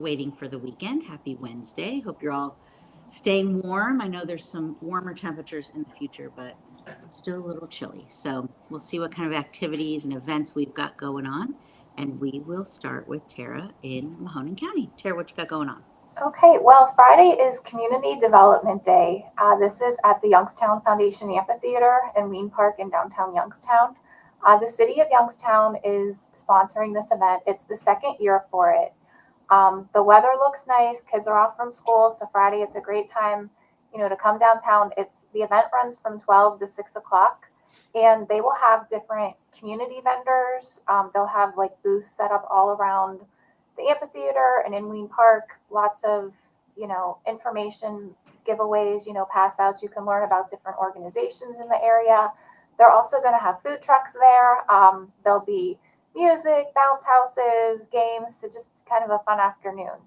waiting for the weekend. Happy Wednesday. Hope you're all staying warm. I know there's some warmer temperatures in the future, but still a little chilly. So we'll see what kind of activities and events we've got going on. And we will start with Tara in Mahoning County. Tara, what you got going on? Okay, well, Friday is Community Development Day. This is at the Youngstown Foundation Amphitheater in Ween Park in downtown Youngstown. The city of Youngstown is sponsoring this event. It's the second year for it. The weather looks nice. Kids are off from school, so Friday it's a great time, to come downtown. The event runs from 12 to 6 o'clock, and they will have different community vendors. They'll have like booths set up all around the amphitheater and in Ween Park. Lots of, information giveaways, pass outs. You can learn about different organizations in the area. They're also going to have food trucks there. There'll be music, bounce houses, games, so just kind of a fun afternoon.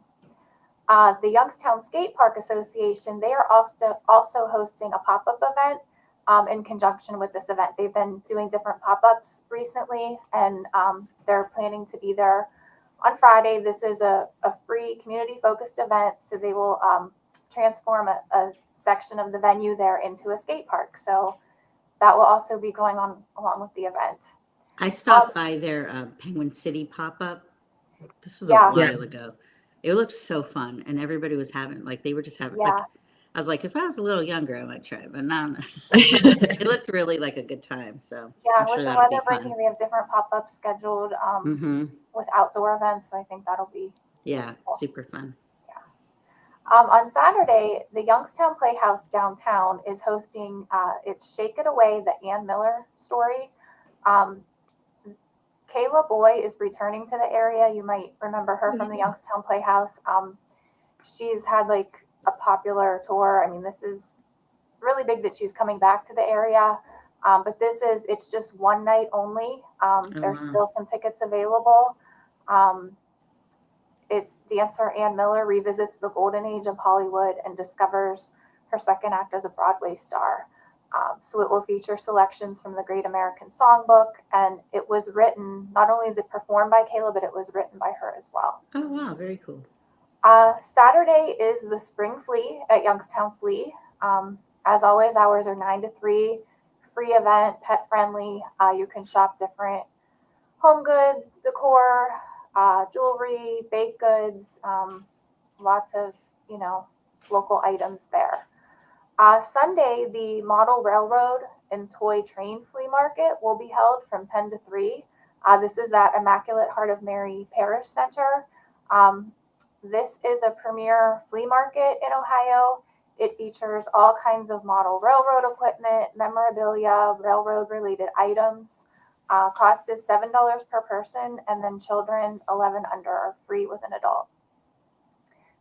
The Youngstown Skate Park Association, they are also hosting a pop-up event in conjunction with this event. They've been doing different pop-ups recently, and they're planning to be there on Friday. This is a free community-focused event, so they will transform a section of the venue there into a skate park. So that will also be going on along with the event. I stopped by their Penguin City pop-up. This was a Yeah. while ago. It looked so fun, and everybody was having, like, they were just having, like, I was like, if I was a little younger, I might try it, but no. It looked really like a good time, so I'm sure with the that'll be weather breaking, fun. we have different pop-ups scheduled with outdoor events, so I think that'll be Yeah, cool. super fun. On Saturday, the Youngstown Playhouse downtown is hosting its Shake It Away, the Ann Miller story. Kayla Boy is returning to the area. You might remember her from the Youngstown Playhouse. She's had like a popular tour. I mean, this is really big that she's coming back to the area. But it's just one night only. There's still some tickets available. It's dancer Ann Miller revisits the golden age of Hollywood and discovers her second act as a Broadway star. So it will feature selections from the Great American Songbook, and it was written, not only is it performed by Kayla, but it was written by her as well. Oh, wow, very cool. Saturday is the Spring Flea at Youngstown Flea. As always, hours are 9 to 3, free event, pet friendly. You can shop different home goods, decor, jewelry, baked goods, lots of, local items there. Sunday, the Model Railroad and Toy Train Flea Market will be held from 10 to 3. This is at Immaculate Heart of Mary Parish Center. This is a premier flea market in Ohio. It features all kinds of model railroad equipment, memorabilia, railroad-related items. Cost is $7 per person, and then children 11 under are free with an adult.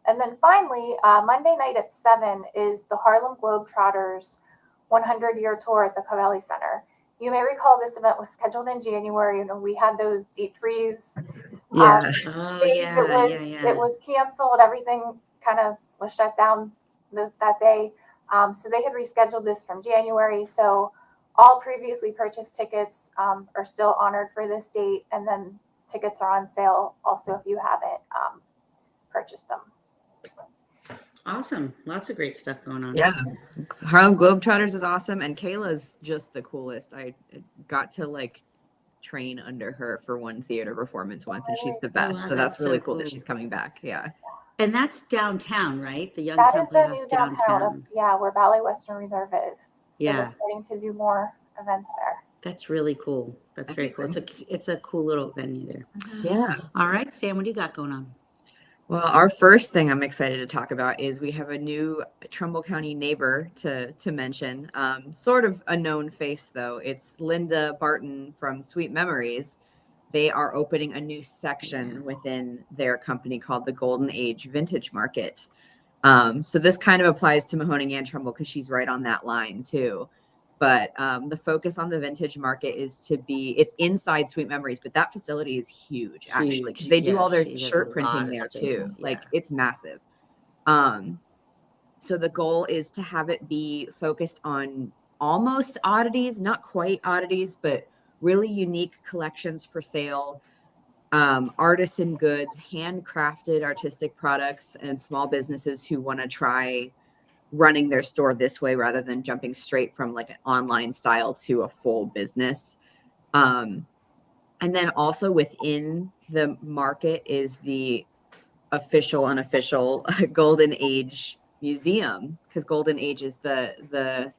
And then finally, Monday night at 7 is the Harlem Globetrotters 100-year tour at the Covelli Center. You may recall this event was scheduled in January. We had those deep freeze. It was canceled. Everything kind of was shut down that day. So they had rescheduled this from January. So all previously purchased tickets are still honored for this date. And then tickets are on sale also if you haven't purchased them. Awesome. Lots of great stuff going on. Yeah. Harlem Globetrotters is awesome. And Kayla's just the coolest. I got to train under her for one theater performance once, and she's the best. wow, so that's really cool cool that she's coming back. Yeah. And that's downtown, right? The Youngstown Playhouse new downtown. Where Ballet Western Reserve is. So they're starting to do more events there. That's really cool. That's very cool. It's a cool little venue there. Yeah. All right, Sam, what do you got going on? Well, our first thing I'm excited to talk about is we have a new Trumbull County neighbor to mention. Sort of a known face, though. It's Linda Barton from Sweet Memories. They are opening a new section within their company called the Golden Age Vintage Market. So this kind of applies to Mahoning and Trumbull because she's right on that line, too. But the focus on the vintage market is it's inside Sweet Memories, but that facility is huge actually, because they do all their shirt printing there too. It's massive. So the goal is to have it be focused on almost oddities, not quite oddities, but really unique collections for sale. artisan goods, handcrafted artistic products, and small businesses who want to try running their store this way rather than jumping straight from like an online style to a full business. And then also within the market is the official, unofficial Golden Age Museum, because Golden Age is the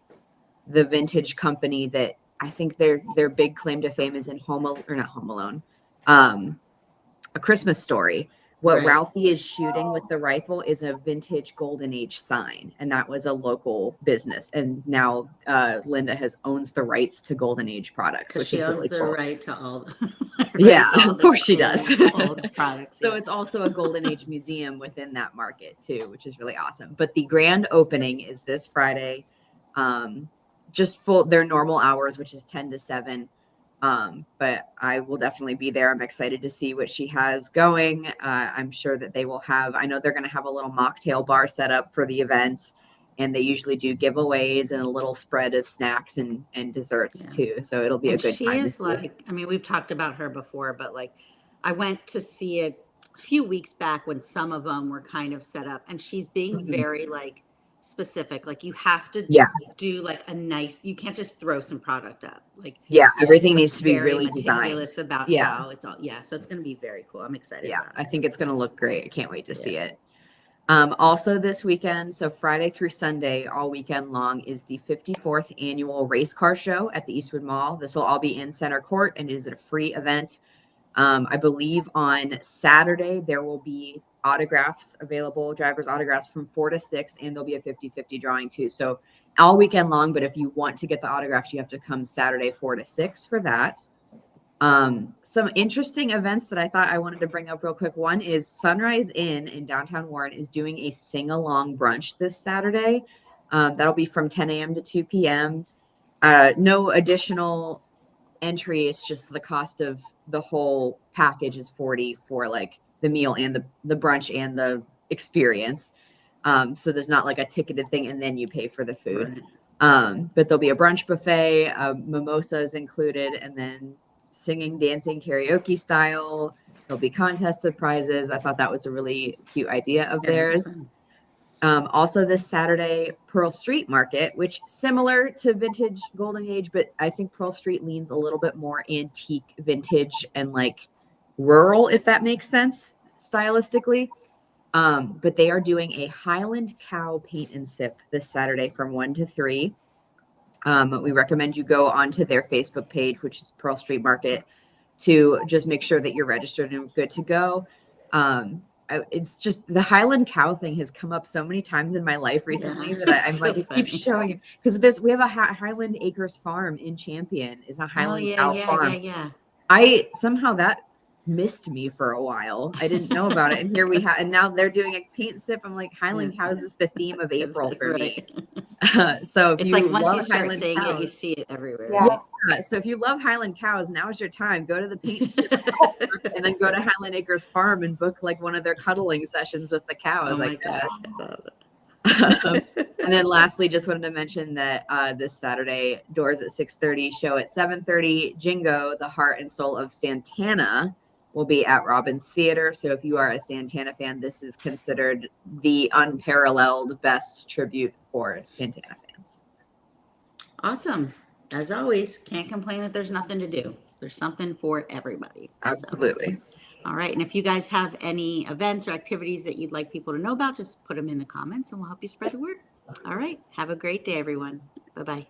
vintage company that I think their big claim to fame is in not Home Alone, A Christmas Story. What Right. Ralphie is shooting with the rifle is a vintage Golden Age sign, and that was a local business. And now Linda owns the rights to Golden Age products, which She is owns really the cool. right to all Yeah, to all of the course she cool does. old products. So Yeah. it's also a Golden Age museum within that market too, which is really awesome. But the grand opening is this Friday, just full their normal hours, which is 10 to 7. But I will definitely be there. I'm excited to see what she has going. I'm sure that they will have, I know they're going to have a little mocktail bar set up for the event. And they usually do giveaways and a little spread of snacks and desserts too. So it'll be a And good she time to is see it. like, I mean, we've talked about her before, but like, I went to see it a few weeks back when some of them were kind of set up, and she's being Mhm. very like specific. Like, you have to Yeah. do like a nice, you can't just throw some product up. Like, Yeah. she's Everything needs to be very really designed. meticulous about Yeah. how it's all. Yeah. So it's going to be very cool. I'm excited Yeah. about I it. think it's going to look great. I can't wait to see Yeah. it. Also this weekend, so Friday through Sunday, all weekend long, is the 54th annual race car show at the Eastwood Mall. This will all be in Center Court and it is a free event. I believe on Saturday there will be autographs available, driver's autographs from 4 to 6, and there'll be a 50-50 drawing too. So all weekend long, but if you want to get the autographs, you have to come Saturday 4 to 6 for that. Some interesting events that I thought I wanted to bring up real quick. One is Sunrise Inn in downtown Warren is doing a sing-along brunch this Saturday. That'll be from 10 a.m. to 2 p.m. No additional entry. It's just the cost of the whole package is $40 for like the meal and the brunch and the experience. So there's not like a ticketed thing and then you pay for the food. Right. But there'll be a brunch buffet, mimosas included, and then singing, dancing, karaoke style. There'll be contests of prizes. I thought that was a really cute idea of Yeah, that's theirs. fun. Also this Saturday, Pearl Street Market, which similar to Vintage Golden Age, but I think Pearl Street leans a little bit more antique, vintage, and like rural, if that makes sense stylistically. But they are doing a Highland Cow paint and sip this Saturday from 1 to 3. We recommend you go onto their Facebook page, which is Pearl Street Market, to just make sure that you're registered and good to go. It's just the Highland Cow thing has come up so many times in my life recently Yeah, that I'm it's like, so it keeps funny. showing because we have a Highland Acres farm in Champion is a Oh Highland yeah, Cow yeah, yeah, farm. yeah. I somehow that missed me for a while. I didn't know about it, and here we have, and now they're doing a paint sip. I'm like, Highland Yeah. Cows is the theme of April for me. Right. So if It's you like once you love start Highland saying it, you Cows, see it everywhere. Yeah. so if you love Highland Cows, now is your time. Go to the paint sip and then go to Highland Acres Farm and book like one of their cuddling sessions with the cows, Oh I my guess. gosh. And then lastly, just wanted to mention that this Saturday, doors at 6:30, show at 7:30. Jingo, the heart and soul of Santana, will be at Robbins Theater. So if you are a Santana fan, this is considered the unparalleled best tribute for Santana fans. Awesome. As always, can't complain that there's nothing to do. There's something for everybody. So, Absolutely. all right. And if you guys have any events or activities that you'd like people to know about, just put them in the comments and we'll help you spread the word. All right. Have a great day, everyone. Bye bye.